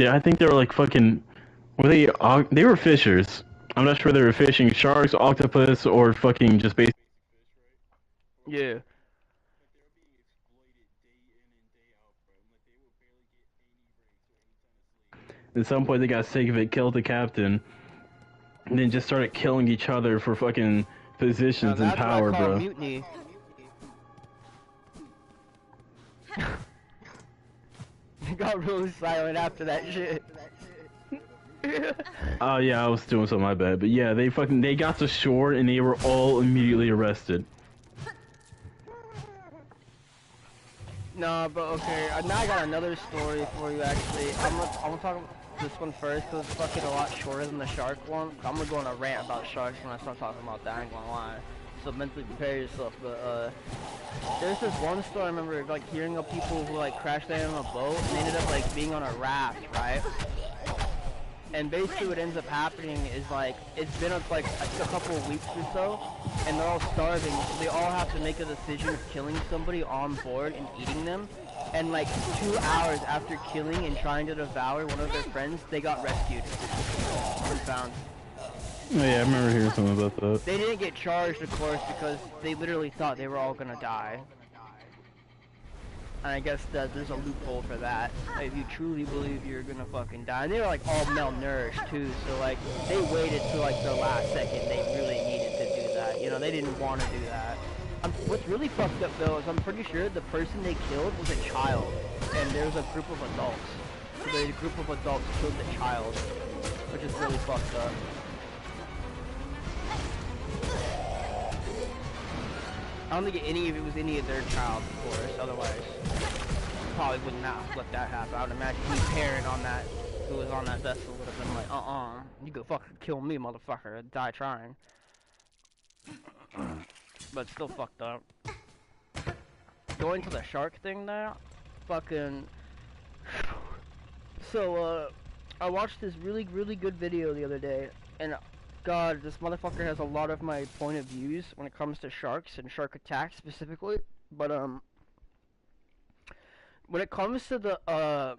I think they were like fucking. Were they? They were fishers. I'm not sure they were fishing sharks, octopus, or fucking just basic. Yeah. At some point, they got sick of it, killed the captain, and then just started killing each other for fucking Now positions and that's what I power, call bro. mutiny. They got really silent after that shit. Oh yeah, I was doing something. My bad, but yeah, they got to shore and they were all immediately arrested. No, but okay. Now I got another story for you. Actually, I'm gonna talk about this one first because it's fucking a lot shorter than the shark one. I'm gonna go on a rant about sharks when I start talking about that. I ain't gonna lie. So mentally prepare yourself. But there's this one story I remember like hearing of people who like crashed landed on a boat and they ended up like being on a raft, right? And basically what ends up happening is like it's been like a couple of weeks or so and they're all starving, so they all have to make a decision of killing somebody on board and eating them, and like 2 hours after killing and trying to devour one of their friends, they got rescued and found. Oh, yeah, I remember hearing something about that. They didn't get charged, of course, because they literally thought they were all gonna die. And I guess that there's a loophole for that. Like, if you truly believe you're gonna fucking die. And they were like all malnourished too, so like they waited till like the last second they really needed to do that. You know, they didn't want to do that. What's really fucked up though is I'm pretty sure the person they killed was a child, and there was a group of adults. So the group of adults killed the child, which is really fucked up. I don't think any of it was any of their child, of course. Otherwise, probably would not let that happen. I would imagine any parent on that who was on that vessel would have been like, you could fucking kill me, motherfucker, and die trying. But still fucked up. Going to the shark thing now, fucking. So I watched this really good video the other day, and God, this motherfucker has a lot of my point of views when it comes to sharks and shark attacks specifically. But when it comes to the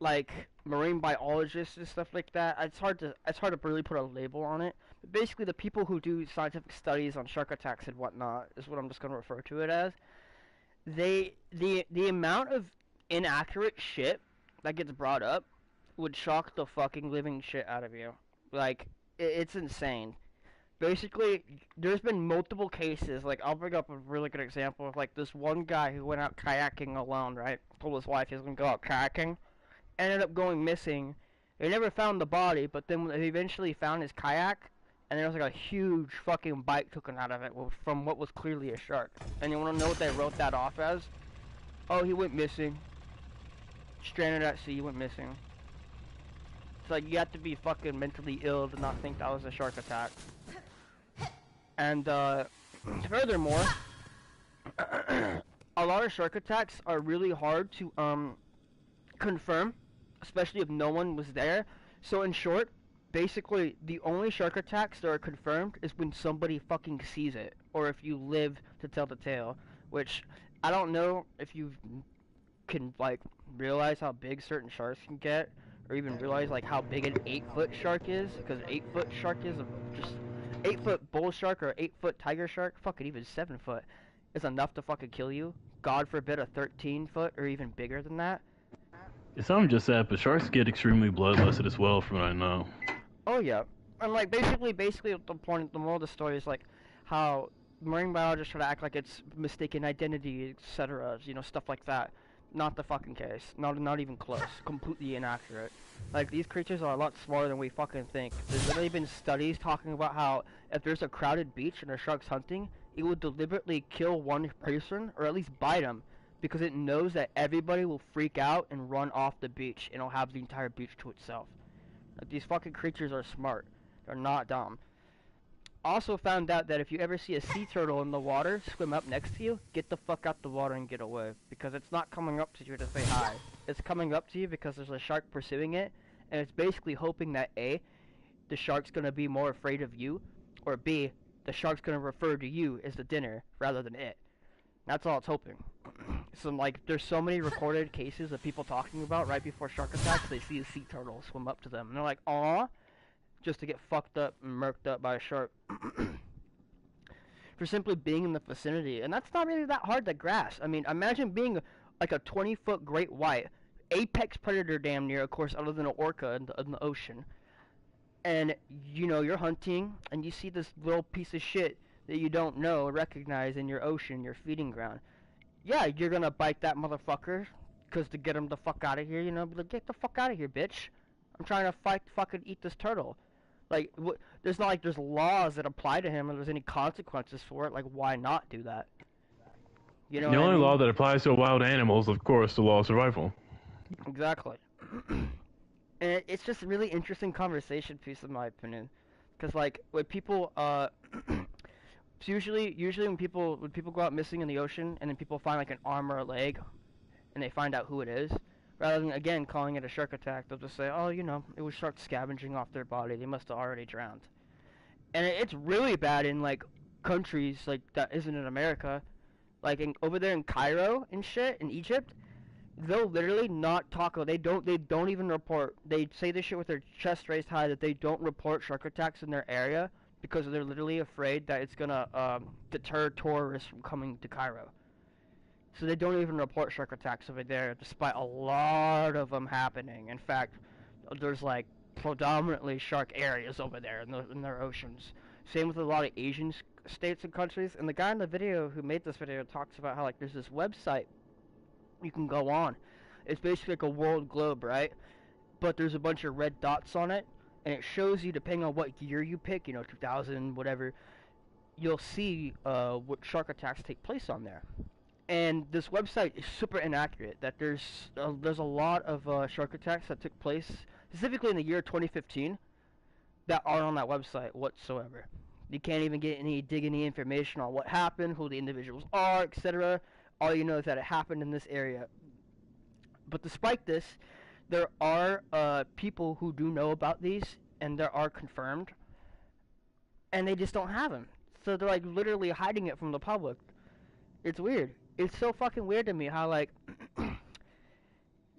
like marine biologists and stuff like that, it's hard to really put a label on it. But basically, the people who do scientific studies on shark attacks and whatnot is what I'm just gonna refer to it as. The amount of inaccurate shit that gets brought up would shock the fucking living shit out of you. Like, it's insane. Basically, there's been multiple cases. Like, I'll bring up a really good example of like this one guy who went out kayaking alone, right? Told his wife he was gonna go out kayaking, ended up going missing. They never found the body, but then they eventually found his kayak, and there was like a huge fucking bite taken out of it from what was clearly a shark. And you wanna know what they wrote that off as? Oh, he went missing. Stranded at sea, went missing. It's like you have to be fucking mentally ill to not think that was a shark attack. And furthermore, a lot of shark attacks are really hard to confirm, especially if no one was there. So in short, basically the only shark attacks that are confirmed is when somebody fucking sees it, or if you live to tell the tale. Which I don't know if you can like realize how big certain sharks can get, or even realize like how big an 8-foot shark is, because 8-foot shark is just 8-foot bull shark or 8-foot tiger shark, fucking even 7 foot is enough to fucking kill you. God forbid a 13-foot or even bigger than that. Some just that, but sharks get extremely bloodlusted as well, from what I know. Oh yeah, and like basically the moral of the story is like how marine biologists try to act like it's mistaken identity, etc. You know, stuff like that. Not the fucking case. Not even close. Completely inaccurate. Like, these creatures are a lot smarter than we fucking think. There's literally been studies talking about how if there's a crowded beach and a shark's hunting, it will deliberately kill one person or at least bite them because it knows that everybody will freak out and run off the beach and it'll have the entire beach to itself. Like, these fucking creatures are smart. They're not dumb. Also found out that if you ever see a sea turtle in the water swim up next to you, get the fuck out the water and get away. Because it's not coming up to you to say hi. It's coming up to you because there's a shark pursuing it, and it's basically hoping that A, the shark's gonna be more afraid of you, or B, the shark's gonna refer to you as the dinner rather than it. That's all it's hoping. So like, there's so many recorded cases of people talking about right before shark attacks, they see a sea turtle swim up to them, and they're like, "Aw," just to get fucked up and murked up by a shark for simply being in the vicinity. And that's not really that hard to grasp. I mean, imagine being like a 20-foot great white, apex predator damn near, of course, other than an orca in the ocean. And, you know, you're hunting, and you see this little piece of shit that you don't know or recognize in your ocean, your feeding ground. Yeah, you're gonna bite that motherfucker, cause to get him the fuck out of here, you know, be like, get the fuck out of here, bitch. I'm trying to fucking eat this turtle. Like, there's not like there's laws that apply to him, or there's any consequences for it. Like, why not do that? You know The what I only mean? law that applies to wild animals, of course, the law of survival. Exactly. And it's just a really interesting conversation piece, in my opinion, because like when people usually when people go out missing in the ocean and then people find like an arm or a leg and they find out who it is, rather than again calling it a shark attack, they'll just say, oh, you know, it was sharks scavenging off their body, they must have already drowned. And it's really bad in like countries like that isn't in America, like over there in Cairo and shit in Egypt. They'll literally not talk. They don't even report. They say this shit with their chest raised high that they don't report shark attacks in their area because they're literally afraid that it's gonna deter tourists from coming to Cairo. So they don't even report shark attacks over there, despite a lot of them happening. In fact, there's like predominantly shark areas over there in their oceans. Same with a lot of Asian states and countries. And the guy in the video who made this video talks about how like there's this website you can go on. It's basically like a world globe, right? But there's a bunch of red dots on it, and it shows you, depending on what year you pick, you know, 2000, whatever, you'll see what shark attacks take place on there. And this website is super inaccurate. That there's a lot of shark attacks that took place specifically in the year 2015 that aren't on that website whatsoever. You can't even dig any information on what happened, who the individuals are, etc. All you know is that it happened in this area. But despite this, there are people who do know about these, and there are confirmed, and they just don't have them. So they're like literally hiding it from the public. It's weird. It's so fucking weird to me how like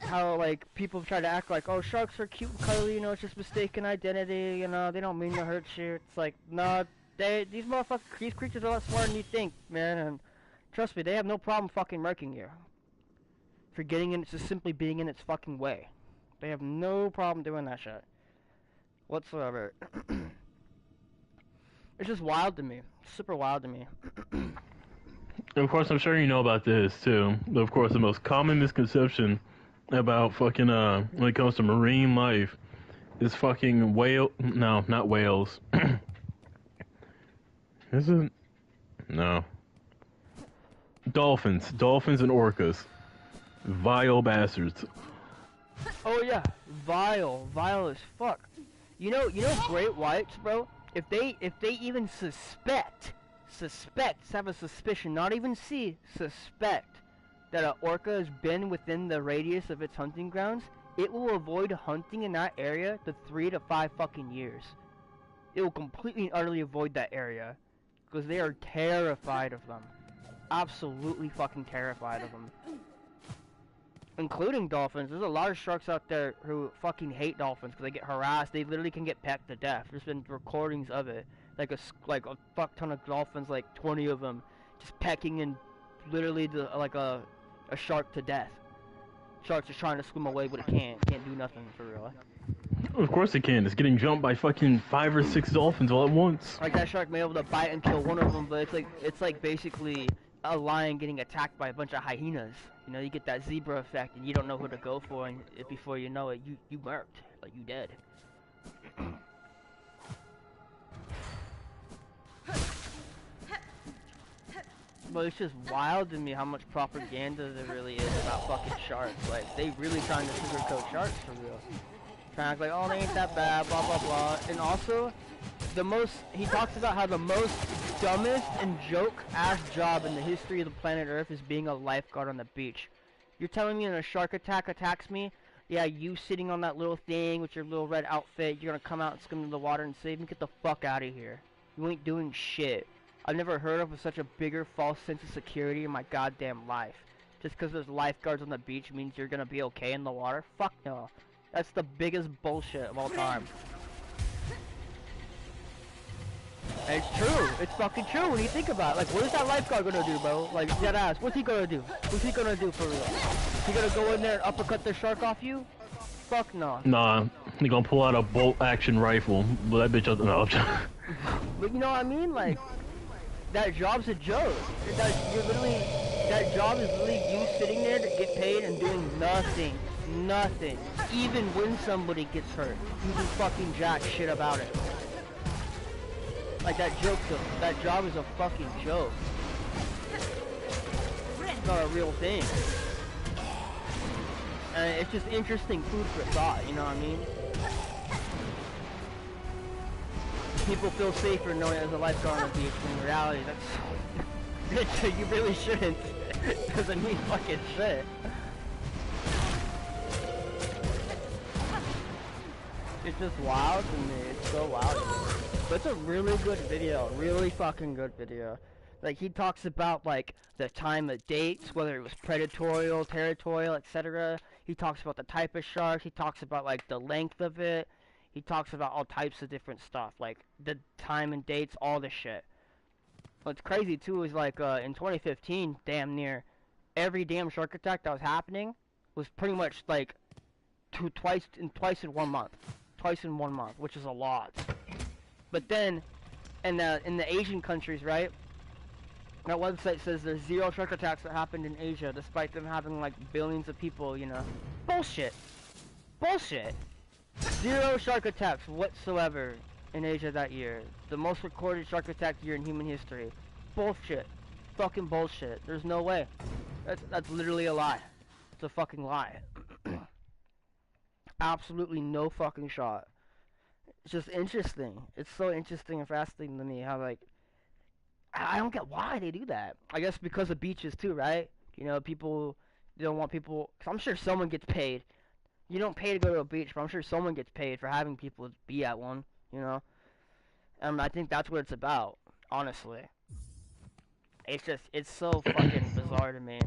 how like people try to act like, oh, sharks are cute and cuddly, you know, it's just mistaken identity, you know, they don't mean to hurt you. It's like, no, these creatures are a lot smarter than you think, man, and trust me, they have no problem fucking murking you. For getting in, just simply being in its fucking way. They have no problem doing that shit. Whatsoever. It's just wild to me. Super wild to me. Of course, I'm sure you know about this, too. Of course, the most common misconception about fucking, when it comes to marine life is fucking whale... No, not whales. Is it? No. Dolphins. Dolphins and orcas. Vile bastards. Oh yeah, vile as fuck. You know great whites, bro. If they even suspect, have a suspicion, not even see, suspect that an orca has been within the radius of its hunting grounds, it will avoid hunting in that area for 3 to 5 fucking years. It will completely and utterly avoid that area because they are terrified of them. Absolutely fucking terrified of them. Including dolphins. There's a lot of sharks out there who fucking hate dolphins because they get harassed. They literally can get pecked to death. There's been recordings of it. Like a fuck ton of dolphins, like 20 of them, just pecking and literally like a shark to death. Shark's just trying to swim away, but it can't do nothing for real. Of course it can. It's getting jumped by fucking 5 or 6 dolphins all at once. Like that shark may be able to bite and kill one of them, but it's like basically a lion getting attacked by a bunch of hyenas. You know, you get that zebra effect, and you don't know who to go for, and before you know it, you murked, like you dead. But it's just wild to me how much propaganda there really is about fucking sharks. Like, they really trying to sugarcoat sharks for real. Trying to act like, oh, they ain't that bad, blah, blah, blah. And also, he talks about how the most dumbest and joke-ass job in the history of the planet Earth is being a lifeguard on the beach. You're telling me when a shark attacks me, yeah, you sitting on that little thing with your little red outfit, you're gonna come out and swim in the water and save me? Get the fuck out of here. You ain't doing shit. I've never heard of such a bigger false sense of security in my goddamn life. Just because there's lifeguards on the beach means you're gonna be okay in the water? Fuck no. That's the biggest bullshit of all time. And it's true. It's fucking true when you think about it. Like, what is that lifeguard gonna do, bro? Like, dead ass. What's he gonna do? What's he gonna do for real? He gonna go in there and uppercut the shark off you? Fuck no. Nah, he gonna pull out a bolt action rifle. But that bitch doesn't know. But you know what I mean? Like, that job's a joke. That job is literally you sitting there to get paid and doing nothing. Nothing. Even when somebody gets hurt, you can fucking jack shit about it. Like that job is a fucking joke. It's not a real thing. And it's just interesting food for thought, you know what I mean? People feel safer knowing there's a lifeguard on the beach, when in reality, that's... you really shouldn't. It doesn't mean fucking shit. It's just wild to me. It's so wild to me. But it's a really good video. Really fucking good video. Like, he talks about, like, the time of dates, whether it was predatorial, territorial, etc. He talks about the type of shark. He talks about, like, the length of it. He talks about all types of different stuff. Like, the time and dates, all this shit. What's crazy, too, is, like, in 2015, damn near, every damn shark attack that was happening was pretty much, like, twice in 1 month. Twice in 1 month, which is a lot. But then, in the Asian countries, right? That website says there's 0 shark attacks that happened in Asia, despite them having like billions of people, you know. Bullshit. Bullshit. 0 shark attacks whatsoever in Asia that year. The most recorded shark attack year in human history. Bullshit. Fucking bullshit. There's no way. That's literally a lie. It's a fucking lie. Absolutely no fucking shot. It's just interesting. It's so interesting and fascinating to me how, like, I don't get why they do that. I guess because of beaches too, right? You know, people, they don't want people, cause I'm sure someone gets paid. You don't pay to go to a beach, but I'm sure someone gets paid for having people be at one, you know? And I think that's what it's about, honestly. It's just, it's so fucking bizarre to me.